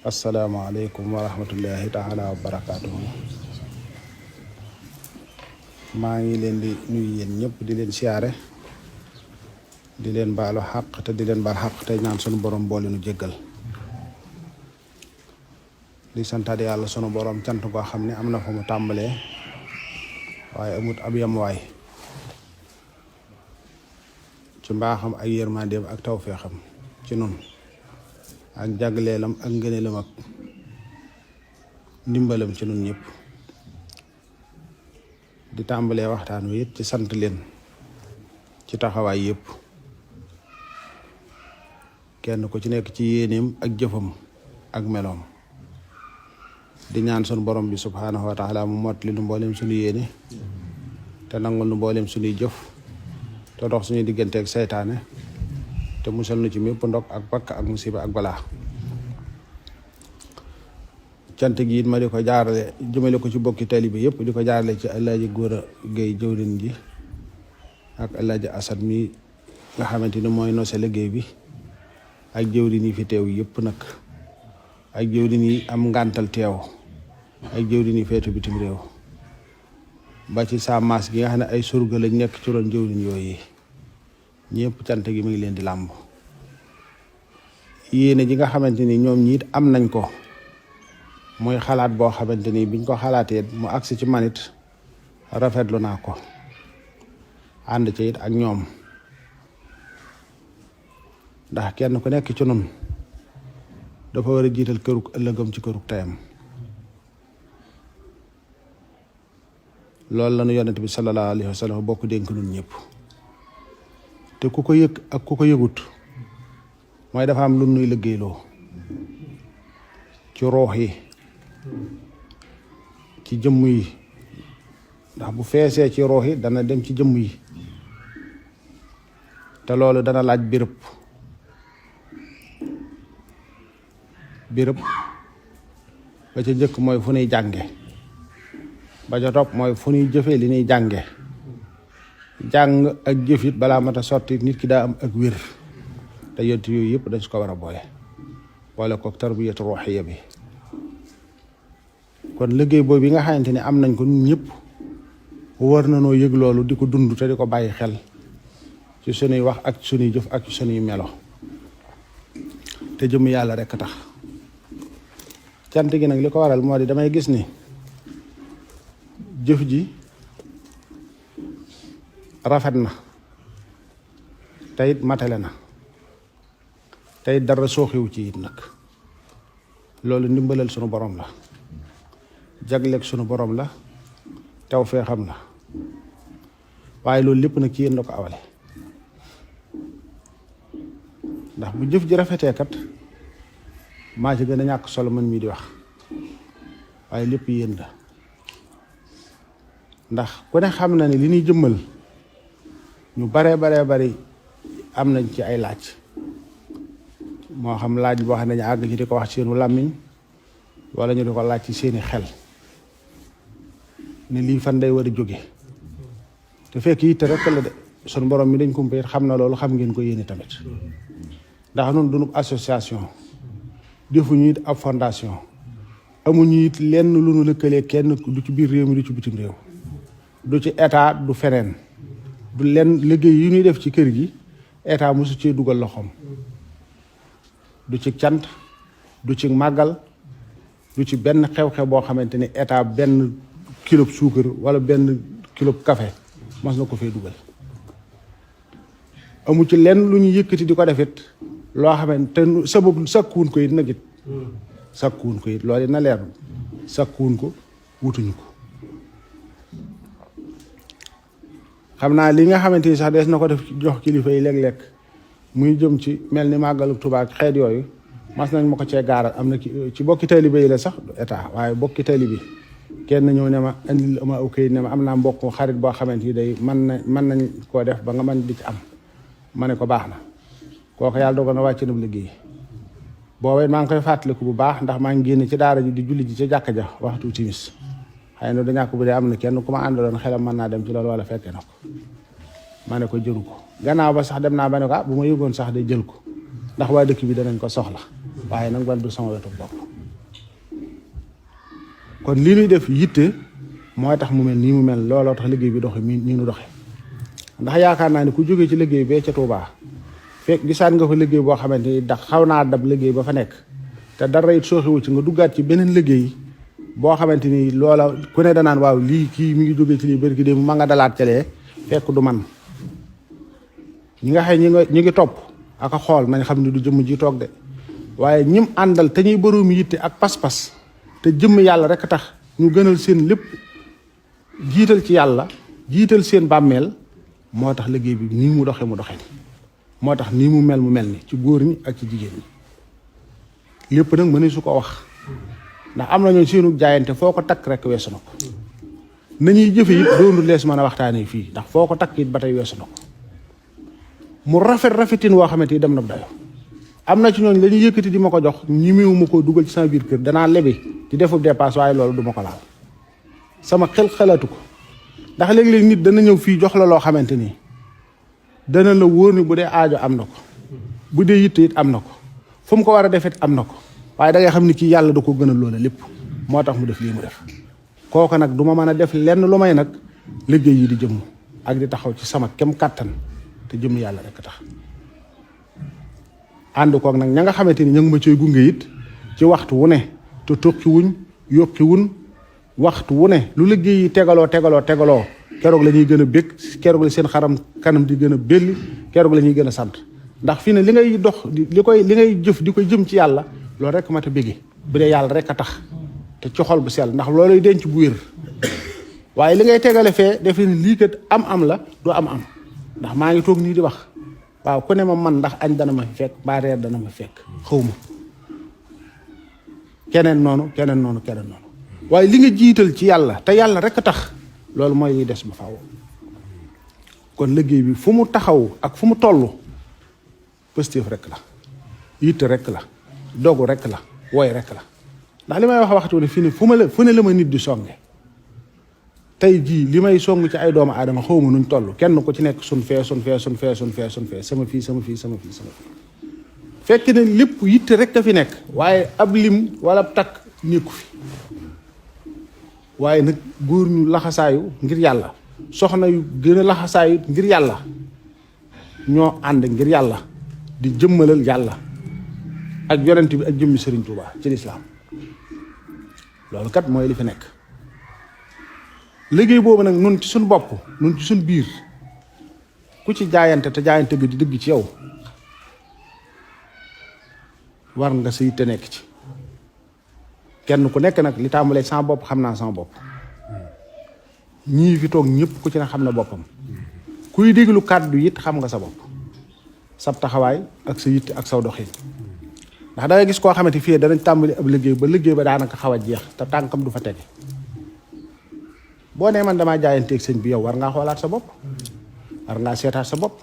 asalaamaaleykum wa rahmatullahi taala wa barakaatuhu. maa ngi leen di nuyu yéen ñëpp di leen siyaare di leen baalu xaq te di leen baal xaq tey ñaan sunu borom boole nu jéggal di santaat yàlla sunu borom cant goo xam ne am na fa mu tàmbalee waaye amut ab yamuwaay ci mbaaxam ak yërmandeem ak tawfeexam ci nun ak jagleelam ak ngëneelam ak ndimbalam ci nun ñëpp di tàmbalee waxtaan wi it ci sant leen ci taxawaay yëpp kenn ku ci nekk ci yéeneem ak jëfam ak meloom di ñaan sunu borom bi subhaanahu wa taala mu mot li nu mbooleem suñu yéene te nangul nu mbooleem suñuy jëf te dox suñuy diggante ak seytaane te musal nu ci mépp ndok ak bakk ak musiba ak balaa cant gi it ma di ko jaarale jëmale ko ci bokki taalibe yëpp di ko jaarale ci Alaaji Góora Géey jëwriñ ji ak Alaaji Asad mi nga xamante ni mooy nose liggéey bi ak jëwriñ yi fi teew yëpp nag ak jëwriñ yi am ngàntal teew ak jëwriñ yi feetu bitim réew ba ci sa maas gi nga xam ne ay surga lañ nekk ci ron jëwriñ yooyu ñëpp cant gi mu ngi leen di làmb yéene ji nga xamante ni ñoom ñiit am nañ ko mooy xalaat boo xamante ni biñ ko xalaatee mu agsi ci manit rafetlu naa ko ànd ci it ak ñoom ndax kenn ku nekk ci nun dafa war a jiital këruk ëllëgam ci këruk tayam loolu la nu yonent bi sallallahu alayhi wa sallam bokk dénk nun ñëpp te ku ko yëg ak ku ko yëgut mooy dafa am lu nuy liggéeyloo ci roox yi ci jëmm yi ndax bu feesee ci roox yi dana dem ci jëmm yi te loolu dana laaj béréb ba ca njëkk mooy fu nuy jànge ba ca topp mooy fu nuy jëfee li nuy jànge jàng ak jëfit balaa mat a sotti nit ki daa am ak wér te yonent yooyu yëpp dañ su ko war a boole ko tarbiyatu ruuxiya bi kon liggéey boobu yi nga xamante ni am nañ ko ñun ñëpp war na noo yëg loolu di ko dund te di ko bàyyi xel ci sunuy wax ak sunuy jëf ak sunuy melo te jëm yàlla rekk tax cant gi nag li ko waral moo di damay gis ni jëf ji rafet na te it matale na te it dara sooxiwu ci it nag loolu ndimbalal sunu borom la jagleeg sunu borom la taw fee xam la waaye loolu lépp nag ci yéen la ko awale ndax bu jëf ji rafetee kat maa ci gën a ñàkk solo man mii di wax waaye lépp yéen la ndax ku ne xam na ne li ñuy jëmmal ñu baree bari am nañ ci ay laaj moo xam laaj boo xam ne ñu àgg ci di ko wax ci seenu làmmiñ wala ñu di ko laaj ci seeni xel ne lii fan day war a jóge te fekk yitte rek la de sunu borom mi dañ kumpa it xam na loolu xam ngeen ko yéene tamit ndax nun duñu association defuñu it ab fondation amuñu it lenn lu nu lëkkalee kenn du ci biir réew mi du ci bitim réew du ci état du feneen du lenn liggéey yi ñuy def ci kër gi état mosu cee dugal loxoom du ci cant du ci màggal du ci benn xew-xew boo xamante ni état benn kilo suukar wala benn kilo café mas na ko fee dugal amu ci lenn lu ñu yëkkati di ko defit loo xamante te sababu sakkuwun ko it nag it sakkuwun ko it loolu na leer sakkuwun ko wutuñu ko xam naa li nga xamante ni sax des na ko def jox kilifa yi léeg-léeg muy jëm ci mel ni màggalu Tuubaa xeet yooyu mas nañ ma ko cee gaaral am na ci bokki taalibe yi la sax état waaye bokki taalibe kenn ñëw ne ma andil ma aw këyit ne ma am naa mbokk xarit boo xamante ni day mën nañ koo def ba nga mën di ci am ma ne ko baax na kooku yàlla dogal na wàcc na liggéey booba maa ngi koy fàttaliku bu baax ndax maa ngi génn ci daara ji di julli ji ca jàkka ja waxtu timis xëy na du ñàkk bu dee am na kenn ku ma àndaloon xelam mën naa dem ci loolu wala fekke na ko ma ne ko jëru ko gannaaw ba sax dem naa ba ne ko bu ma yëgoon sax de jël ko ndax waa dëkk bi danañ ko soxla waaye nag ban du sama wetu bopp kon li ñuy def yitte mooy tax mu mel nii mu mel looloo tax liggéey bi doxe nii nu doxe ndax yaakaar naa ne ku jógee ci liggéey bee ca Touba fekk gisaan nga fa liggéey boo xamante ni ndax xaw naa dab liggéey ba fa nekk te dara it sooxewu ci nga duggaat ci beneen liggéey boo xamante ni loola ku ne danaan waaw lii kii mi ngi jógee ci lii bari ki dé ma nga dalaat calee fekk du man ñi nga xëy ñi ngi topp ak a xool nañ xam ne du jëmm ji toog de waaye ñim àndal te ñuy boroom yitte ak pas-pas te jëmm yàlla rek tax ñu gënal seen lépp jiital ci yàlla jiital seen bàmmeel moo tax liggéey bi nii mu doxe moo tax nii mu mel ni ci góor ñi ak ci jigéen ñi lépp nag mëne su ko wax ndax am na ñoo seenu jaayante foo ko takk rek weesu na ko nañuy jëfe it doonu lees mën a waxtaanee fii ndax foo ko takk it ba tey weesu na ko mu rafetin woo xamante ni dem na dayo am na ci ñooñ la ñuy yëkkati di ma ko jox ñimiwu ma koo dugal ci sama biir kër danaa lebi di defub dépasse waaye loolu du ma ko laal sama xel xalaatu ko ndax léeg-léeg nit dana ñëw fii jox la loo xamante ni dana la wóor ni bu dee aajo am na ko bu dee yitte it am na ko fu mu ko war a defet am na ko waaye da ngay xam ni kii yàlla da ko gënal loola lépp moo tax mu def lii mu def kooku nag du ma mën a def lenn lu may nag liggéey yi di jëmm ak di taxaw ci sama kem kàttan te jëmm yàlla rek tax ànd koog nag ña nga xamante ni ña ngi ma cay gunge it ci waxtu wu ne te tokki wuñ yokki wuñ waxtu wu ne lu liggéey yi tegaloo keroog la ñuy gën a bég keroog la seen xaram kanam di gën a belli keroog la ñuy gën a sant ndax fii ne li ngay dox li ngay jëf di koy jëm ci yàlla loolu rek mat a bége bu dee yàlla rek a tax te ci xol bu sell ndax looluy denc bu wér waaye li ngay tegale fee defe ni lii kat am la du am ndax maa ngi toog nii di wax waaw ku ne ma man ndax añ dana ma fekk mbaa reer dana ma fekk xaw ma keneen noonu waaye li nga jiital ci yàlla te yàlla rek a tax loolu mooy liy des ba faaw kon liggéey bi fu mu taxaw ak fu mu toll positif rek la yitte rek la dogu rek la woy rek la ndax li may wax waxtu ne fii ne fu ne la ma nit di songe tey jii li may song ci ay doomu aadama xawma nuñ toll kenn ku ci nekk sun fee sama fii fekk ne lépp yitte rek a fi nekk waaye ab lim wala ab takk nekku fi waaye nag góor ñu laxasaayu ngir yàlla soxna yu gën a laxasaayu ngir yàlla ñoo ànd ngir yàlla di jëmmalal yàlla ak yonent bi ak jëmmi Sëriñ Tuubaa ci lislaam loolu kat mooy li fi nekk liggéey boobu nag nun ci suñ bopp nun ci suñ biir ku ci jaayante te jaayante bi di dëgg ci yow war nga sa yitte nekk ci kenn ku nekk nag li tàmbalee sama bopp xam naa sama bopp ñii fi toog ñëpp ku ci ne xam na boppam kuy déglu kàddu it xam nga sa bopp sab taxawaay ak sa yitte ak saw doxin ndax da ngay gis koo xamante fii danañ tàmbali ab liggéey ba daanaka xaw a jeex te tànkam du fa tege boo nee man damaa jaayanteeg sëñ bi yow war ngaa xoolaat sa bopp war ngaa seetaat sa bopp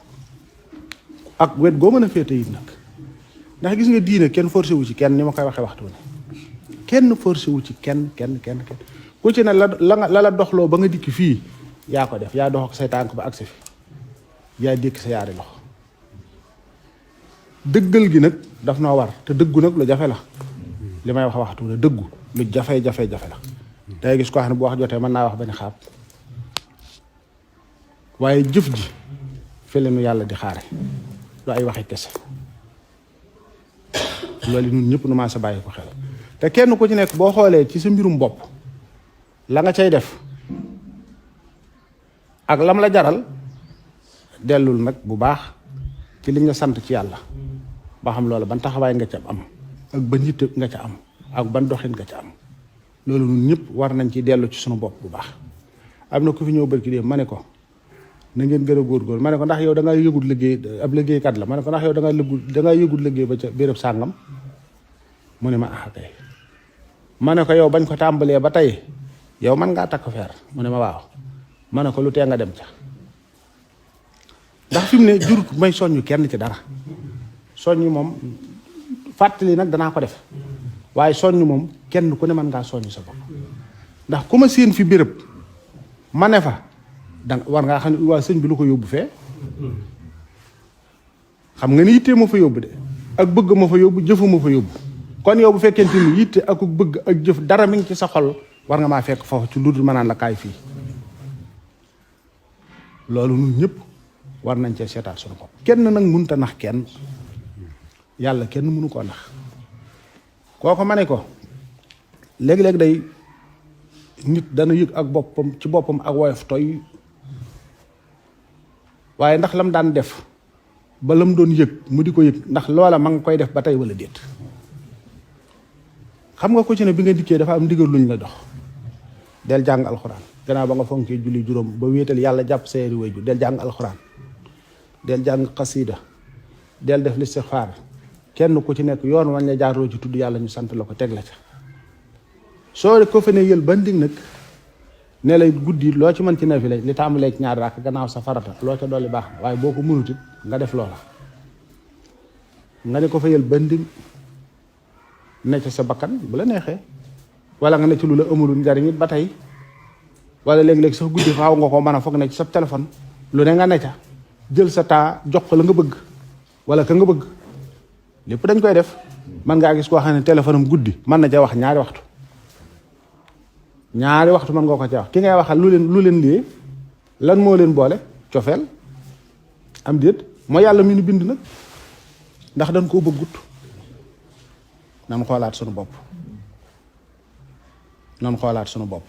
ak wet goo mën a féete it nag ndax gis nga diine kenn forcé wu ci kenn ni ma koy waxee waxtu ne kenn forcé wu ci kenn ku ci ne la doxloo ba nga dikk fii yaa ko def yaa dox ak say tànk ba agsi fi yaa dékk sa yaari loxo dëggal gi nag daf noo war te dëggu nag lu jafe la li may wax waxtu ne dëggu lu jafe la day gis koo xam ne bu wax jotee mën naa wax benn xaab waaye jëf ji fële nu yàlla di xaare lu ay waxi kese loolu ñun ñëpp nu maa sa bàyyi ko xel te kenn ku ci nekk boo xoolee ci sa mbirum bopp la nga cay def ak lam la jaral dellul nag bu baax ci liñ la sant ci yàlla ba xam loolu ban taxawaay nga ca am ak ban yitte nga ca am ak ban doxin nga ca am loolu ñun ñëpp war nañ ci dellu ci sunu bopp bu baax am na ku fi ñëw barki dee ma ne ko na ngeen gën a góorgóor ma ne ko ndax yow da nga yëgul liggéey ab liggéeykat la ma ne ko ndax yow da nga yëgul liggéey ba ca béréb sàngam mu ne ma kay ma ne ko yow bañ ko tàmbalee ba tey yow man ngaa takk feer mu ne ma waaw ma ne ko lu tee nga dem ca ndax fi mu ne jurut may soññu kenn ci dara soññ moom fàttali nag danaa ko def waaye soññ moom kenn ku ne mën ngaa soññ sa bopp ndax ku ma séen fi béréb ma ne fa danga war ngaa xam ne waa sëñ bi lu ko yóbbu fee xam nga ni yittee ma fa yóbbu de ak bëgg ma fa yóbbu jëfu ma fa yóbbu kon yow bu fekkente ni yitte ak bëgg ak jëf dara mi ngi ci sa xol war nga maa fekk foofu ci lu dul ma naan la kaay fii loolu ñun ñëpp war nañ cee seetaat suñu bopp. kenn nag mënut a nax kenn yàlla kenn mënu koo nax kooku ma ne ko léeg-léeg day nit dana yëg ak boppam ci boppam ak woyof toy waaye ndax lam daan def ba lam doon yëg mu di ko yëg ndax loola ma nga koy def ba tey wala déet xam nga ko ci ne bi nga dikkee dafa am ndigal luñ la dox del jàng alxuraan gannaaw ba nga fonkee julli juróom ba wéetal yàlla jàpp seeri wayju del jàng alxuraan del jàng xasiida del def listixfaar kenn ku ci nekk yoon wañ la jaaroo ci tudd yàlla ñu sant la ko teg la ca soo ko fa ne yël ba ndig nag ne lay guddi loo ci mën ci nafi la li tàmbalee ci ñaari raak gannaaw sa farata loo ca dolli baax na waaye boo ko mënutit nga def loola nga ne ko fa yël ba ndig ne ca sa bakkan bu la neexee wala nga ne ci lu la amulul njariñ it ba tey wala léeg-léeg sax guddi faaw nga ko mën a foog ne ci sa téléphone lu ne nga ne ca jël sa temps jox ko la nga bëgg wala ka nga bëgg lépp dañ koy def man ngaa gis koo xam ne téléphone am guddi mën na ca wax ñaari waxtu mën nga ko ca wax ki ngay waxal lu leen lii lan moo leen boole cofeel am déet mooy yàlla mi nu bind nag ndax dañ koo bëggut nan xoolaat sunu bopp nan xoolaat sunu bopp